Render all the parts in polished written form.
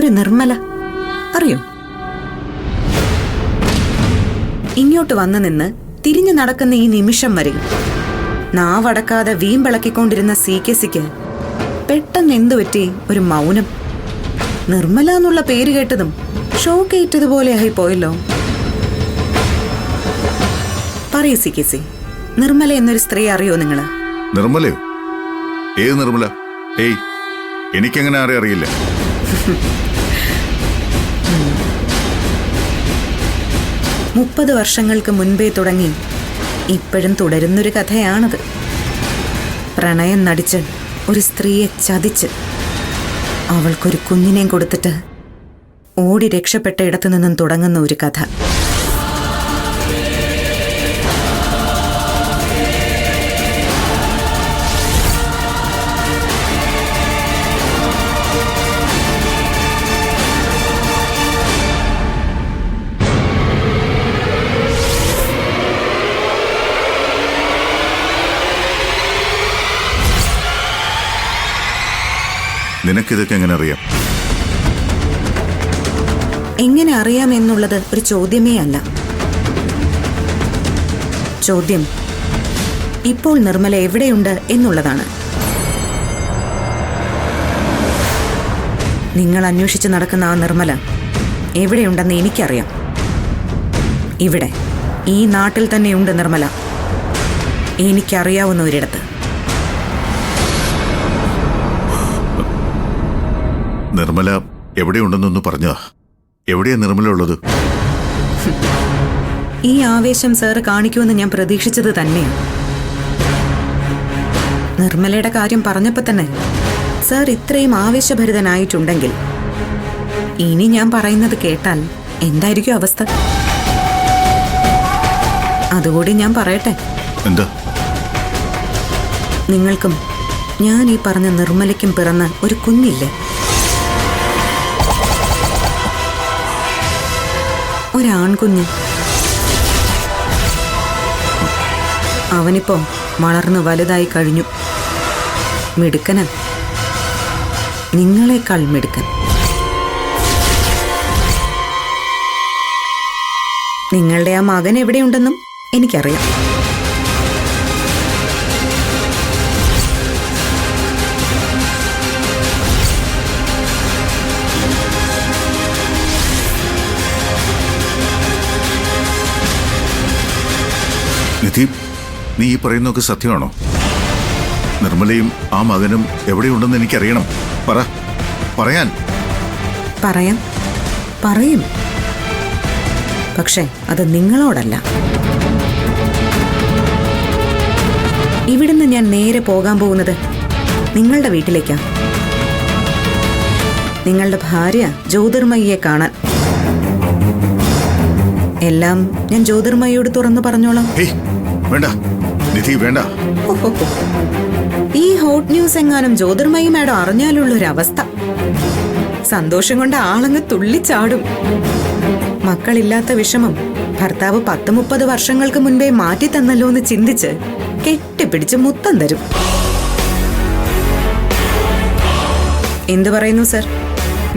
ഒരു നിർമ്മല അറിയോ? ഇങ്ങോട്ട് വന്നു നിന്ന് തിരിഞ്ഞു നടക്കുന്ന ഈ നിമിഷം വരെ നാവടക്കാതെ വീമ്പിളക്കിക്കൊണ്ടിരുന്ന സിക്ക് പെട്ടെന്ന് എന്തുപറ്റി ഒരു മൗനം. നിർമ്മല എന്നുള്ള പേര് കേട്ടതും ഷോക്കേറ്റതുപോലെ ആയി പോയല്ലോ. പറയൂ സിക്ക്, നിർമ്മല എന്നൊരു സ്ത്രീ അറിയോ നിങ്ങള്? നിർമ്മലയോ? ഏത് നിർമ്മല? ഏയ്, എനിക്കെങ്ങനെ അറിയില്ല. 30 വർഷങ്ങൾക്ക് മുൻപേ തുടങ്ങി ഇപ്പോഴും തുടരുന്നൊരു കഥയാണത്. പ്രണയം നടിച്ച് ഒരു സ്ത്രീയെ ചതിച്ച് അവൾക്കൊരു കുഞ്ഞിനെയും കൊടുത്തിട്ട് ഓടി രക്ഷപ്പെട്ട ഇടത്തു നിന്നും തുടങ്ങുന്ന ഒരു കഥ. നിനക്കിതൊക്കെ എങ്ങനെ അറിയാം? എങ്ങനെ അറിയാം എന്നുള്ളത് ഒരു ചോദ്യമേ അല്ല. ചോദ്യം ഇപ്പോൾ നിർമ്മല എവിടെയുണ്ട് എന്നുള്ളതാണ്. നിങ്ങൾ അന്വേഷിച്ച് നടക്കുന്ന ആ നിർമ്മല എവിടെയുണ്ടെന്ന് എനിക്കറിയാം. ഇവിടെ ഈ നാട്ടിൽ തന്നെയുണ്ട് നിർമ്മല, എനിക്കറിയാവുന്ന ഒരിടത്ത്. നിർമ്മല എവിടെയുണ്ടെന്നൊന്ന് പറഞ്ഞാ. എവിടെയാ നിർമ്മല ഉള്ളത്? ഈ ആവേശം സാറ് കാണിക്കുമെന്ന് ഞാൻ പ്രതീക്ഷിച്ചത് തന്നെയാണ്. നിർമ്മലയുടെ കാര്യം പറഞ്ഞപ്പോ തന്നെ സാർ ഇത്രയും ആവേശഭരിതനായിട്ടുണ്ടെങ്കിൽ ഇനി ഞാൻ പറയുന്നത് കേട്ടാൽ എന്തായിരിക്കും അവസ്ഥ? അതുകൂടി ഞാൻ പറയട്ടെ. എന്താ? നിങ്ങൾക്കും ഞാൻ ഈ പറഞ്ഞ നിർമ്മലയ്ക്കും പിറന്ന ഒരു കുഞ്ഞില്ലേ? ഒരാൺകുഞ്ഞ്. അവനിപ്പോ വളർന്നു വലുതായി കഴിഞ്ഞു. മിടുക്കന്, നിങ്ങളെക്കാൾ മിടുക്കൻ. നിങ്ങളുടെ ആ മകൻ എവിടെയുണ്ടെന്നും എനിക്കറിയാം. നിധി, നീ ഈ പറയുന്നതൊക്കെ സത്യമാണോ? നിർമ്മലയും ആ മകനും എവിടെയുണ്ടെന്ന് എനിക്കറിയണം. പറയാൻ. പറയും. പക്ഷേ അത് നിങ്ങളോടല്ല. ഇവിടുന്ന് ഞാൻ നേരെ പോകാൻ പോകുന്നത് നിങ്ങളുടെ വീട്ടിലേക്കാ. നിങ്ങളുടെ ഭാര്യ ജ്യോതിർമയിയെ കാണാൻ. എല്ലാം ഞാൻ ജ്യോതിർമയോട് തുറന്നു പറഞ്ഞോളാം. വേണ്ട നിധി, വേണ്ട. ഈ ഹോട്ട് ന്യൂസ് എങ്ങാനും ജ്യോതിർമയി മാഡം അറിഞ്ഞാലുള്ളൊരവസ്ഥ. സന്തോഷം കൊണ്ട് ആളങ്ങ് തുള്ളിച്ചാടും. മക്കളില്ലാത്ത വിഷമം ഭർത്താവ് 10-30 വർഷങ്ങൾക്ക് മുൻപേ മാറ്റി തന്നല്ലോ എന്ന് ചിന്തിച്ച് കെട്ടിപ്പിടിച്ച് മുത്തം തരും. എന്തു പറയുന്നു സർ?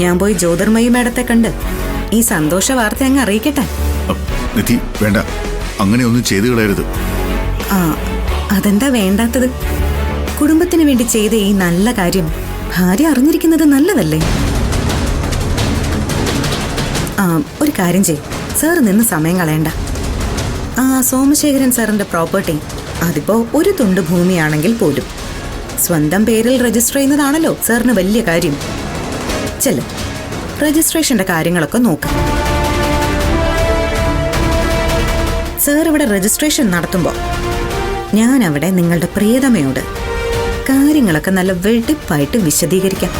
ഞാൻ പോയി ജ്യോതിർമയി മാഡത്തെ കണ്ട് ഈ സന്തോഷ വാർത്ത അങ്ങ് അറിയിക്കട്ടെ? നിധി, വേണ്ട. അങ്ങനെയൊന്നും ചെയ്തു കളയരുത്. അതെന്താ വേണ്ടാത്തത്? കുടുംബത്തിന് വേണ്ടി ചെയ്ത ഈ നല്ല കാര്യം ഭാര്യ അറിഞ്ഞിരിക്കുന്നത് നല്ലതല്ലേ? ഒരു കാര്യം ചെയ്യും, സാർ നിന്ന് സമയം കളയണ്ട. സോമശേഖരൻ സാറിന്റെ പ്രോപ്പർട്ടി അതിപ്പോ ഒരു തുണ്ട് ഭൂമിയാണെങ്കിൽ പോലും സ്വന്തം പേരിൽ രജിസ്റ്റർ ചെയ്യുന്നതാണല്ലോ സാറിന് വലിയ കാര്യം. ചെല്ല്, രജിസ്ട്രേഷന്റെ കാര്യങ്ങളൊക്കെ നോക്കാം. സാർ ഇവിടെ രജിസ്ട്രേഷൻ നടത്തുമ്പോൾ ഞാൻ അവിടെ നിങ്ങളുടെ പ്രിയതമയോട് കാര്യങ്ങളൊക്കെ നല്ല വെടിപ്പായിട്ട് വിശദീകരിക്കാം.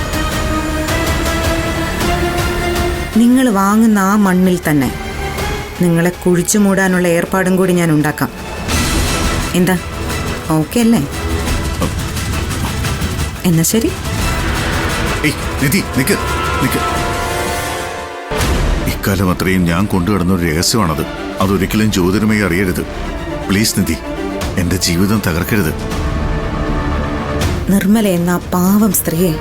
നിങ്ങൾ വാങ്ങുന്ന ആ മണ്ണിൽ തന്നെ നിങ്ങളെ കുഴിച്ചു മൂടാനുള്ള ഏർപ്പാടും കൂടി ഞാൻ ഉണ്ടാക്കാം. എന്താ, ഓക്കെ അല്ലേ? എന്നാ ശരി. ഇക്കാലം അത്രയും ഞാൻ കൊണ്ടുകിടന്നൊരു രഹസ്യമാണത്. അതൊരിക്കലും ജ്യോതിർമയി അറിയരുത്. പ്ലീസ് നിധി, എന്റെ ജീവിതം തകർക്കരുത്. നിർമ്മല എന്ന പാവം സ്ത്രീയെ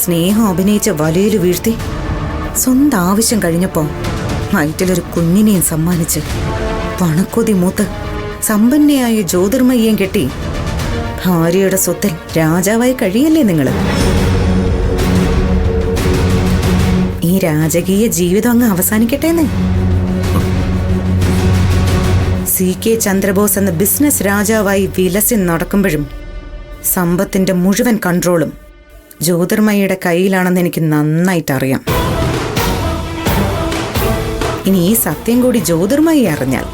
സ്നേഹം അഭിനയിച്ച വലയിൽ വീഴ്ത്തി സ്വന്തം ആവശ്യം കഴിഞ്ഞപ്പോ വയറ്റിലൊരു കുഞ്ഞിനെയും സമ്മാനിച്ച് പണക്കൊതി മൂത്ത് സമ്പന്നയായ ജ്യോതിർമയ്യേയും കെട്ടി ഭാര്യയുടെ സ്വത്തിൽ രാജാവായി കഴിയല്ലേ നിങ്ങള്? ഈ രാജകീയ ജീവിതം അങ്ങ് അവസാനിക്കട്ടേന്ന്. CK ചന്ദ്രബോസ് എന്ന ബിസിനസ് രാജാവായി വിലസി നടക്കുമ്പോഴും സമ്പത്തിന്റെ മുഴുവൻ കൺട്രോളും ജ്യോതിർമയുടെ കയ്യിലാണെന്ന് എനിക്ക് നന്നായിട്ട് അറിയാം. ഇനി ഈ സത്യം കൂടി ജ്യോതിർമയി അറിഞ്ഞാൽ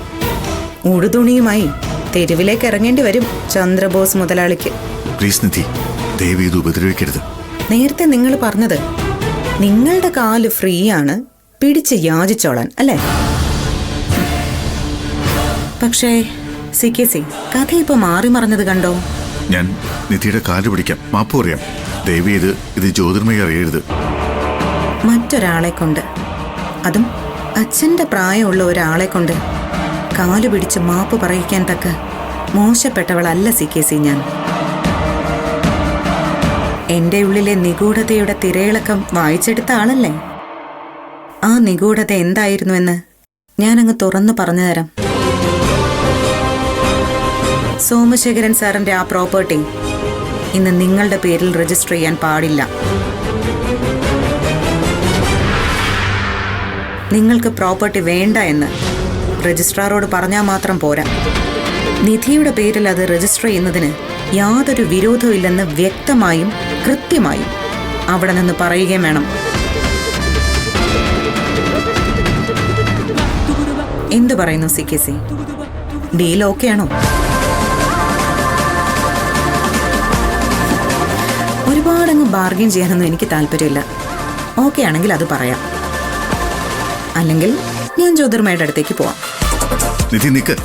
ഉടുതുണിയുമായി തെരുവിലേക്ക് ഇറങ്ങേണ്ടി വരും ചന്ദ്രബോസ് മുതലാളിക്ക്. പ്ലീസ് നിധി, ദയവ് ഇത് ഉപദ്രവിക്കരുത്. നേരത്തെ നിങ്ങൾ പറഞ്ഞത് നിങ്ങളുടെ കാല് ഫ്രീ ആണ്, പിടിച്ച് യാചിച്ചോളാൻ അല്ലേ? പക്ഷേ CKC കഥ ഇപ്പൊ മാറി മറഞ്ഞത് കണ്ടോ? ഞാൻ നിധിയുടെ കാല് പിടിക്കാം, മാപ്പ് പറയാം. ദയവ് ഇത് ജ്യോതിർമയി അറിയരുത്. മറ്റൊരാളെ കൊണ്ട്, അതും അച്ഛന്റെ പ്രായമുള്ള ഒരാളെ കൊണ്ട് കാലു പിടിച്ച് മാപ്പ് പറയിക്കാൻ തക്ക മോശപ്പെട്ടവളല്ല CKC ഞാൻ. എന്റെ ഉള്ളിലെ നിഗൂഢതയുടെ തിരയിളക്കം വായിച്ചെടുത്ത ആളല്ലേ. ആ നിഗൂഢത എന്തായിരുന്നുവെന്ന് ഞാനങ്ങ് തുറന്നു പറഞ്ഞു തരാം. സോമശേഖരൻ സാറിന്റെ ആ പ്രോപ്പർട്ടി ഇന്ന് നിങ്ങളുടെ പേരിൽ രജിസ്റ്റർ ചെയ്യാൻ പാടില്ല. നിങ്ങൾക്ക് പ്രോപ്പർട്ടി വേണ്ട എന്ന് രജിസ്ട്രാറോട് പറഞ്ഞാൽ മാത്രം പോരാ. നിധിയുടെ പേരിൽ അത് രജിസ്റ്റർ ചെയ്യുന്നതിന് യാതൊരു വിരോധവും ഇല്ലെന്ന് വ്യക്തമായും കൃത്യമായും അവിടെ നിന്ന് പറയുകയും വേണം. എന്തു പറയുന്നു CKC? ഡീൽ ഓക്കെയാണോ? ഒരുപാടങ്ങ് ബാർഗെയിൻ ചെയ്യാനൊന്നും എനിക്ക് താല്പര്യമില്ല. ഓക്കെ ആണെങ്കിൽ അത് പറയാം, അല്ലെങ്കിൽ ഞാൻ ജ്യോതിർമയുടെ അടുത്തേക്ക് പോവാം. നിധി നിക്ക്.